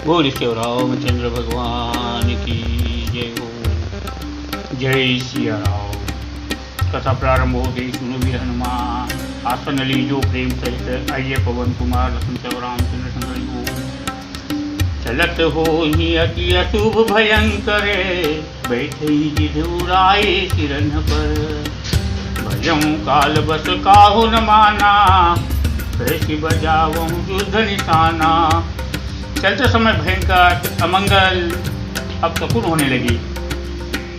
बोल श्री रामचंद्र भगवान की जय हो। जय सिया राम। कथा प्रारंभ हो गई। सुनो वीर हनुमान, आसन लीजो प्रेम सहित, आइए पवन कुमार लखन चव रामचंद्र संग हो। चलत हो ही अति अशुभ भयंकर, बैठे जिधुराए सिरन पर। भजऊं काल बस काहु न माना, कैसी बजाऊं युद्ध निशाना। चलते समय भयंकर अमंगल अब शकुन होने लगी।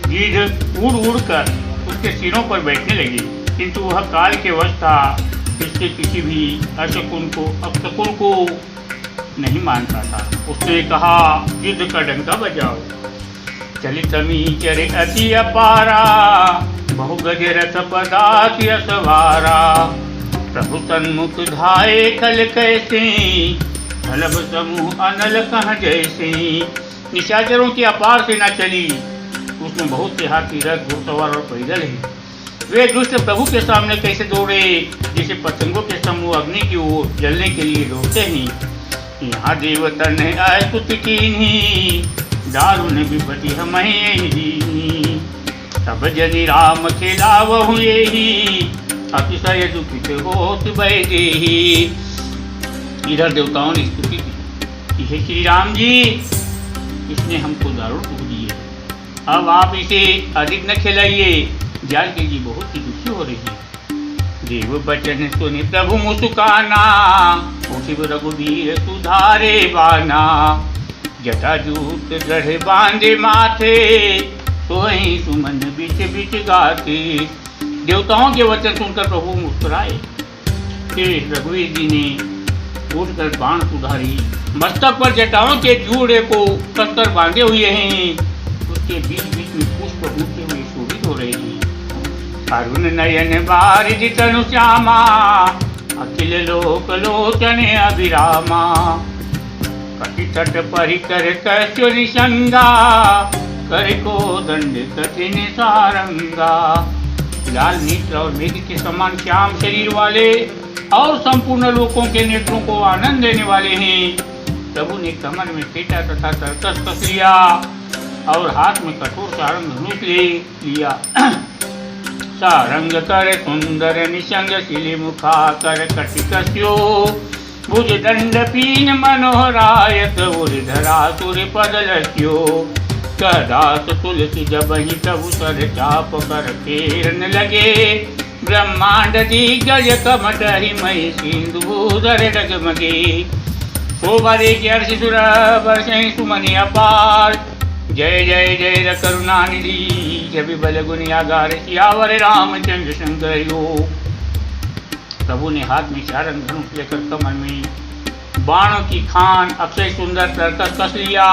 गिद्ध उड़ उड़ कर उसके सिरों पर बैठने लगी, किंतु वह काल के वश था, इससे किसी भी अपशकुन को नहीं मानता था। उसने कहा, युद्ध का डंका बजाओ। चलित चरे अति अपारा, बहु गज रथ पदाति असवारा। प्रभु सन्मुख धाये खल कैसे, खलब समूह अनल कह जैसे। निशाचरों की अपार सेना चली, उसमें बहुत से हाथी, रथ, घुड़सवार और पैदल हैं। वे दुष्ट प्रभु के सामने कैसे दौड़े, जैसे पतंगों के समूह अग्नि की ओर जलने के लिए दौड़ते हैं। यहाँ देवता ने आस्तुत कीन्ही, दारुण विपति हमें दीनी। सब जनि राम खिलावहु एहि, अतिशय दुखित होत बैदेहि। इधर देवताओं ने स्तुति की, हे श्री राम जी, इसने हमको दारुण दुख दिए, अब आप इसे अधिक न खिलाइए, जान के जी बहुत ही दुखी हो रही है। देव बचन सुनि प्रभु मुस्काना, उठिब रघुवीर सुधारे बाना। जटाजूट गढ़ बांधे माथे, सोई सुमन बिच बिच गाते। देवताओं के वचन सुनकर प्रभु मुस्कुराए। फिर रघुवीर जी ने उठकर बाण सुधारी, मस्तक पर जटाओं के जूड़े को कसकर बांधे हुए हैं। उसके बीच बीच में पुष्प ऊंचे हुए शोभित हो रहे हैं। अरुण नयन बारिज तनु श्यामा, अखिल लोक लोचन अभिरामा। कटि तट परिकर कैस्यो निशंगा, कर को दंड कठिन सारंगा। लाल नेत्र और मेघ के समान श्याम शरीर वाले और संपूर्ण लोकों के नेत्रों को आनंद देने वाले हैं। प्रभु ने कमर में फेटा तथा तरकस कस लिया और हाथ में कठोर सारंग धनुष ले लिया। सारंग कर सुंदर निशंग शिली मुखा कर कटिकस्यो। भुज दंड पीन मनोहरायत उर्धरा सुर पदलस्यो। कदास तुलसी जबहि प्रभु सर चाप कर फेरन लगे। ब्रह्मांड दिग्गज कमटहि मई सिंधुधर डगमगे। शोभा देखि अर्षि सुर बरसहि सुमनि अपार। जय जय जय करुणानिधि, जबि बल गुनि आगार। सियावर रामचंद्र शंकर यो। प्रभु ने हाथ में सारंग धनुष लेकर कमर में बाणों की खान अक्षय सुंदर तरकस कस लिया।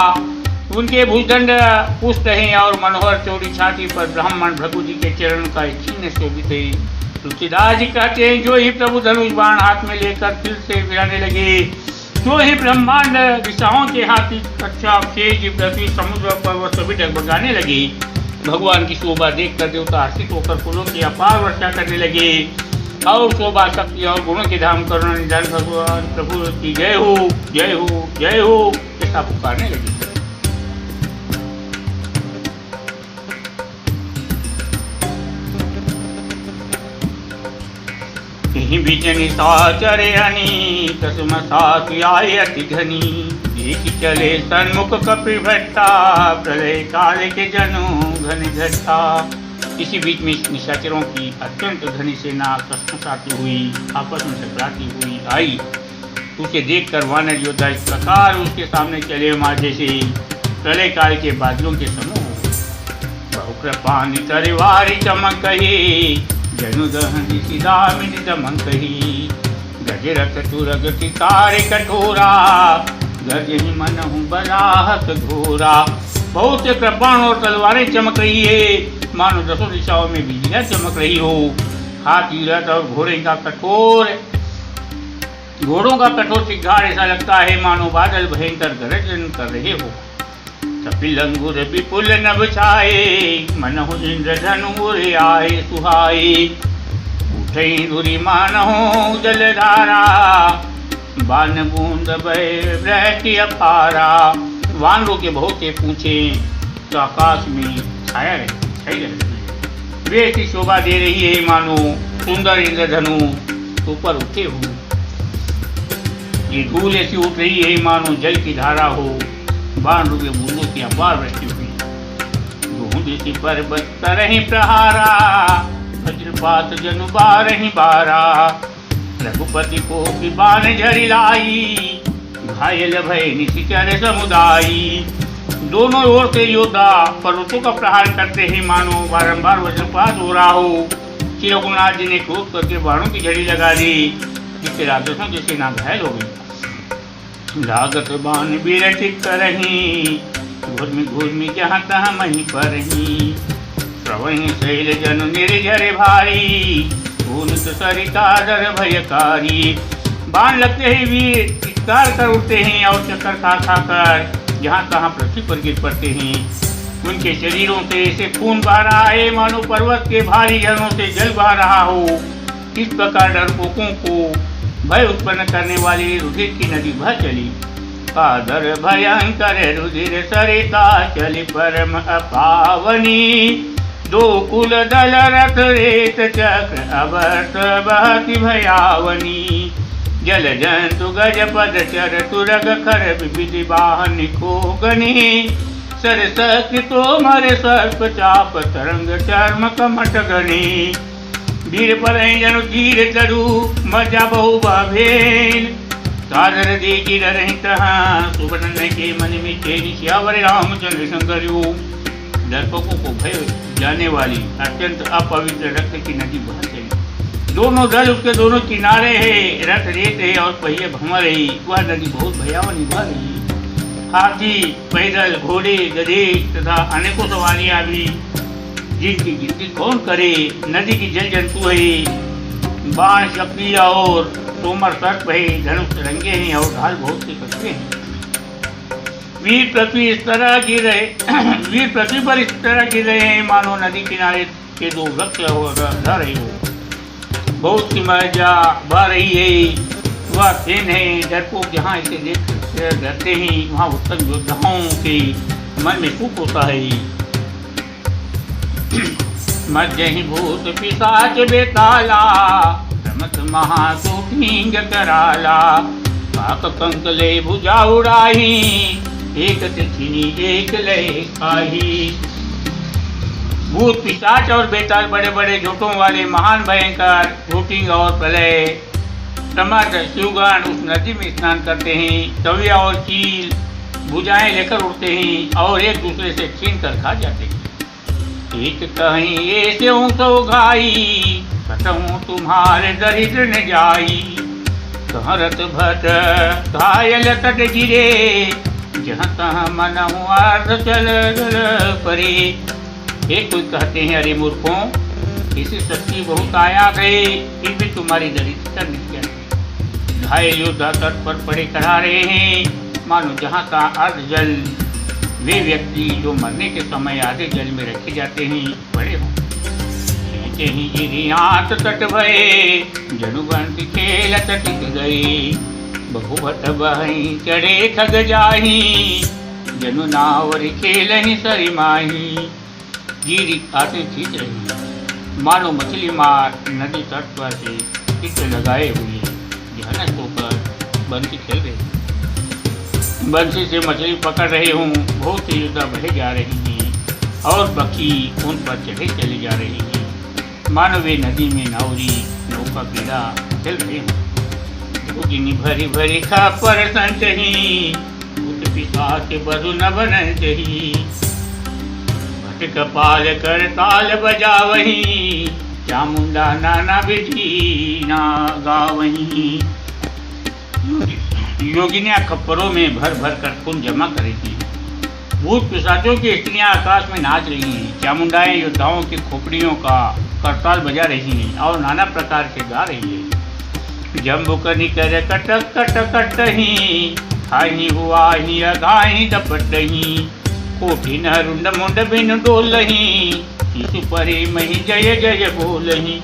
उनके भुजदंड पुष्ट हैं और मनोहर चौड़ी छाती पर ब्राह्मण भृगु जी के चरण का चिन्ह शोभित है। तुलसीदास जी कहते हैं, जो ही प्रभु धनुष बाण हाथ में लेकर फिर से गिराने लगे, जो ही ब्रह्मांड दिशाओं के हाथी कक्षा तेज पृथ्वी समुद्र पर्वत सभी डगमगाने लगे। भगवान की शोभा देखकर देवता हर्षित होकर फूलों की अपार वर्षा करने लगे और शोभा शक्ति और गुणों के धाम करुणा निधान भगवान प्रभु की जय हो जय हो जय हो ऐसा पुकारने लगे। बीच निशाचर हनी, कसम साथ आए अति घनी। देख चले सन्मुख कपि भट्टा, प्रलय काल के जनु घन घटा। इसी बीच में निशाचरों की अत्यंत घनी सेना कसमसाती हुई आपस में टकराती हुई आई। उसे देखकर वानर योद्धा इस प्रकार उसके सामने चले माजे से प्रलय काल के बादलों के समूह। बहुकृपान तरिवारी चमक ही, जनु दहनि सिदामिनि दमकहि। गजरथ तुरग कितारे कठोरा, गजहि मनहु बराहत घोरा। बहुत से कृपाण और तलवारें चमक रही है, मानो दसों दिशाओं में बिजलियां चमक रही हो। हाथी, रथ और घोड़ों का कठोर चिंगार ऐसा लगता है मानो बादल भयंकर गर्जन कर रहे हो। कपिल अंगुर विपुल नभ छाए, मनहु इंद्र धनुर आए सुहाए। उठई धुरी मानहु जलधारा, बान बूंद बहे बृहति अपारा। वानरों के बहुत से पूछे तो आकाश में छाया रहे, वे ऐसी शोभा दे रही है मानो सुंदर इंद्रधनु ऊपर उठे हो। ये धूल ऐसी उठ रही है मानो जल की धारा हो। वानरों के बूंदों की अपार वृष्टि हुई। ढूंढ पर्वत तरहि प्रहारा, वज्रपात जनु बारहि बारा। रघुपति को बाण झरि लाई, घायल भय निशिचर समुदायी। दोनों ओर से योद्धा पर्वतों का प्रहार करते ही मानो बारंबार वज्रपात हो रहा हो। श्री रघुनाथ जी ने क्रोध करके बाणों की झड़ी लगा दी, जिससे राक्षसों की सेना घायल हो गई। लागत बाण विरचित करही, घूर्मि घूर्मि जहाँ तहाँ मही परही। प्रवहि शैल जनु निर्झर भारी, पूनित सरिता डर भयकारी। बाण लगते ही वीर चित्कार कर उठते हैं और चक्कर खा खा कर जहाँ तहाँ पृथ्वी पर गिर पड़ते हैं। उनके शरीरों से ऐसे खून बह रहा है मानो पर्वत के भारी झरनों से जल बह रहा हो। इस प्रकार डरपोकों को भय उत्पन्न करने वाली रुधिर की नदी बह चली। कादर भयंकर रुधिर सरिता चली परम अपावनी। दो कुल दल रथ रेत चक्र अवर्त बहति भयावनी। जल जंतु गज पद चर तुरग खर विविधि वाहन को गनी। सरस कृतो मरे सर्प चाप तरंग चर्म कमट गणी। वीर पर जनु धीर तरु मजा बहु भेन। सादर दे गिर रही तहाँ सुबन के मन में चैनी श्यावर रामचंद्र शंकर। डरपोकों को भय जाने वाली अत्यंत अपवित्र रक्त की नदी बह चली। दोनों दल उसके दोनों किनारे है, रथ रेत है और पहिए भंवर है। वह नदी बहुत भयावनी बह रही है। हाथी, पैदल, घोड़े, गधे तथा अनेकों सवारियां भी, जिनकी गिनती कौन करे। नदी की जल जंतु है, बाण शक्तियां और तोमर सर्प है, धनुष रंगे हैं और ढाल बहुत से कटते हैं। वीर पृथ्वी इस तरह गिर रहे वीर पृथ्वी पर इस तरह गिर रहे हैं मानो नदी किनारे के दो वृक्ष रह रहे हो। बहुत सी मजा बह रही है। वह सेन है। डरपोक जहाँ इसे देख डरते हैं वहाँ उत्तम योद्धाओं के मन में सुख होता है। मज्जहि भूत पिशाच बेताला, रमत महासुखिंग कराला। काक कंकले भुजा उड़ाही, एक तिथिनी एक लय खाही। भूत पिशाच और बेताल बड़े बड़े झोटों वाले महान भयंकर भूतिंग और प्रलय समर्थ शिवगण उस नदी में स्नान करते हैं। तविया और चील भुजाएं लेकर उड़ते हैं और एक दूसरे से छीन कर खा जाते हैं। एक कहीं ऐसे ऊँचो घाई, कतहूँ तुम्हारे दरिद्र न जाई। कहरत भट घायल तट गिरे, जहाँ तहाँ मनहु अर्ध चल परे। एक कोई कहते हैं अरे मूर्खों, इसी शक्ति बहुत आया गए, फिर भी तुम्हारी दरिद्रता नहीं जाती। घायल योद्धा तट पर पड़े करा रहे हैं मानो जहाँ का अर्ध जल। वे व्यक्ति जो मरने के समय आधे जल में रखे जाते हैं पड़े हों। ही गिरियात तट भये, जनुबंती खेल तटिक गई। बहुवत बहई चढ़े ठग जाही, जनु नावर खेलहि सरि माही। गिरी आते खींच रही मानो मछली मार नदी तट पर से चित्र लगाए हुए ध्यान होकर बंसी खेल रही। बंसी से मछली पकड़ रहे हूँ। बहुत सी योद्धा बहे जा रही हैं और पक्षी उन पर चढ़े चले जा रही हैं मानो वे नदी में नावरी नौका पीड़ा चल रहे हूँ। जोगिनी भरी भरी खापर संचही, भूत पिशाच बधु न बनचही। भट कपाल कर ताल बजावही, चामुंडा नाना विधि ना गावही। योगिनियाँ खप्परों में भर भर कर खून जमा कर रही हैं। भूत पिशाचों की स्त्रियाँ आकाश में नाच रही हैं। चामुंडाएं योद्धाओं की खोपड़ियों का करताल बजा रही हैं और नाना प्रकार के गा रही है। जम्बू कनि कर कटक कटक कटही, खाही हुआ ही अघाही दपटही। कोठी न रुंड मुंड बिन डोलही, शिशु परे मही जय जय बोलही।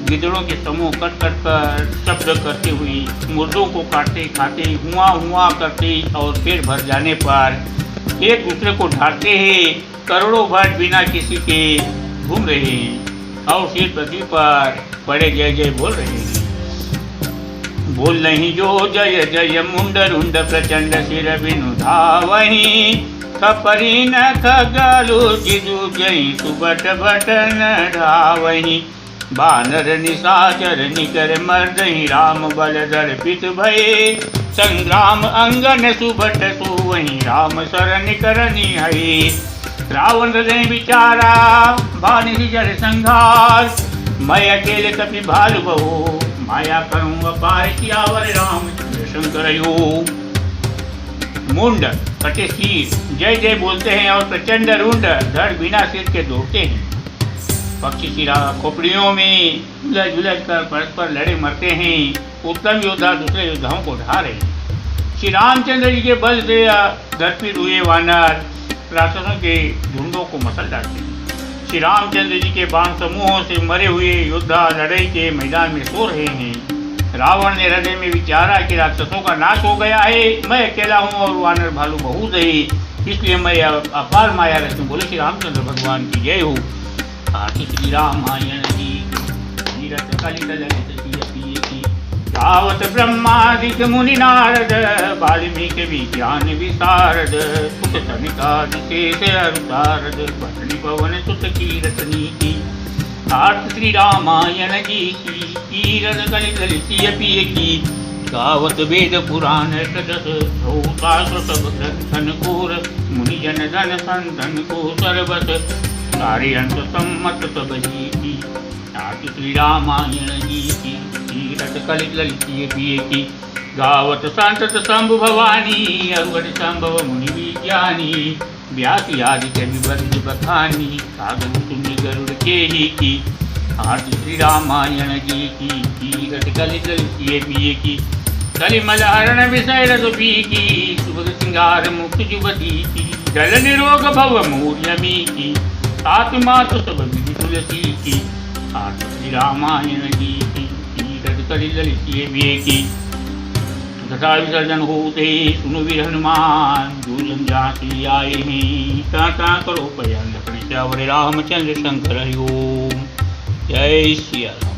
गिदड़ों के समूह कट कट कर शब्द करते हुए, मुर्दों को काटते खाते, हुआ हुआ करते और पेट भर जाने पर एक दूसरे को ढांढते हैं। करोड़ों भट्ट बिना किसी के घूम रहे हैं और सिर पृथ्वी पर बड़े जय जय बोल रहे हैं। बोल नहीं जो जय जय मुंड रुंड प्रचंड सिर बिनु धावही, खपरी न खगलु जिदु जय सुबट बटन ढावही। बानर निशाचर निकर मर्दहि, राम बल दर्पित भये, संग्राम अंगन सुबट सुवही, राम शरण करनी हई। रावण हृदय विचारा भानि जल संघार, मैं अकेले कपि भालु बहु, माया करूँ अपार सियावर रामचंद्र शंकर योग। मुंड कटे सिर जय जय बोलते हैं और प्रचंड रुंड धड़ बिना सिर के दौड़ते हैं। पक्षी सिरा खोपड़ियों में उलझ उलझ कर परस्पर लड़े मरते हैं। उत्तम योद्धा दूसरे योद्धाओं को ढा रहे हैं। श्री रामचंद्र जी के बल से दर्पित हुए वानर राक्षसों के झुंडों को मसल डालते हैं। श्री रामचंद्र जी के बाण समूहों से मरे हुए योद्धा लड़ाई के मैदान में सो रहे हैं। रावण ने हृदय में विचारा कि राक्षसों का नाश हो गया है, मैं अकेला हूँ और वानर भालू बहुत है, इसलिए मैं अपार माया रच में। बोले श्री रामचंद्र भगवान की जय हो। आरती श्री रामायण की तीरथ कलित ललित पिय की, गावत ब्रह्मादिक मुनि नारद, वाल्मीकि विज्ञान विशारद, सुत सनिकादि शेष अरुतारद, पत्नी पवन सुत की रतनी की। आरती श्री रामायण जी की तीरथ कलित ललित पिय की, गावत वेद पुराण सदस, सब ग्रंथन कोर, मुनि जन धन संतन को सर्वस, सारे अंत सम्मत सब जी की। आरती श्री रामायण जी की तीरथ कलित ललित पिय की, गावत संतत शंभु भवानी, अरुण संभव मुनि विज्ञानी, व्यास आदि कवि बंद बखानी, साधु सुनि गरुड़ के ही की। आरती श्री रामायण जी की तीरथ कलित ललित पिय की, कलिमल हरण विषय रसपी की, सुभग सिंगार मुक्त जुबती की, जल निरोग भव मूर्यमी की, आत्मा तो सब विधि तुलसी की। आरती श्री रामायण जी की तीरथ कलित ललित पिय की, तथा विसर्जन होते सुनो वीर हनुमान, जो जन जाति आए हैं, ता करो पयन लखन श्यावर रामचंद्र शंकर हरि ओम। जय सिया राम।